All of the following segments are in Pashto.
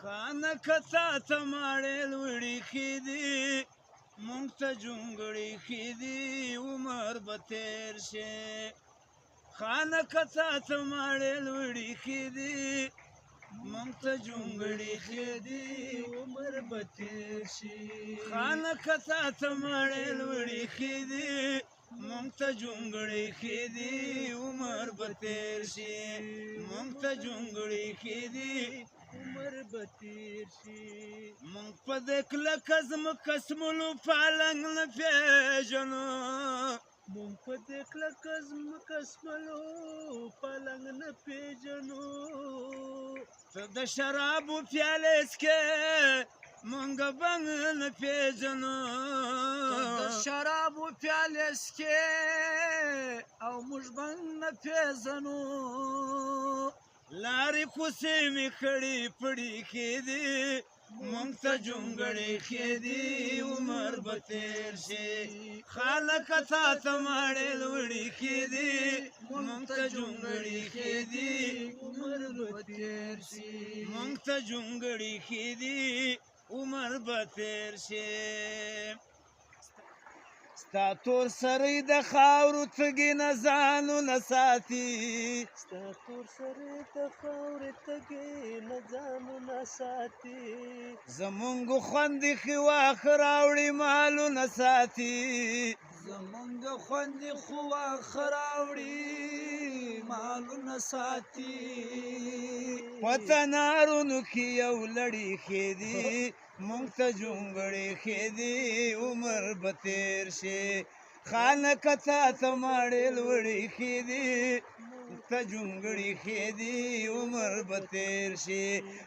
خانه کتا ته ماړې لوړې ښې دي مونږ ته جونګړې ښې دي عمر به تېر شي خانه کتا ته ماړې لوړې ښې دي مونږ ته جونګړې ښې دي عمر به تېر شي خانه کتا ته ماړې لوړې ښې دي مونږ ته جونګړې ښې دي عمر به تېر شي مونږ ته جونګړې ښې دي عمر به تېر شي مونږ په دې کلکه ځمکه سملو پالنګ نه پېژنو مونږ په دې کلکه ځمکه سملو پالنګ نه پېژنو ته د شرابو پیالې څکې مونږ بنګ نه پېژنو ته د شرابو پیالې څکې او موږ بنګ نه پېژنو لارې کوڅې مې خړې پړې ښې دي مونږ ته جونګړې ښې دي عمر به تېر شي خالقه تا ته ماړې لوړې ښې دي مونږ ته جونګړې ښې دي عمر به تېر شي مونږ ته جونګړې ښې دي عمر به تېر شي ستا تور سری د خاورو تږي نه ځانونه ساتي ستا تور سری د خاورې تږي نه ځانونه ساتي زمونږ خوندې ښې واښه راوړي مالونه ساتي زمونږ خوندې خو واښه راوړي مالونه ساتي په تنارونو کې یو لړې ښې دي مونږ ته جونګړې ښې دي عمر به تېر شي خانقه تا ته ماړې لوړې ښې دي مونږ ته جونګړې ښې دي عمر به تېر شي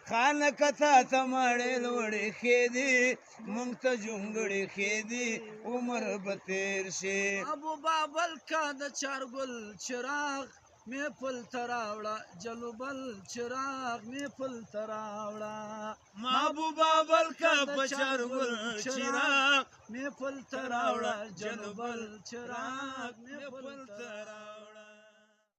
خانقه تا ته ماړې لوړې ښې دي مونږ ته جونګړې ښې دي عمر به تېر شي ابو بابل کا د چارګل چراغ محفل ته راوړه جلوبل چراغ محفل ته راوړه محبوبه بل کا په چارګل چراغ محفل ته راوړه جلوبل چراغ محفل ته راوړه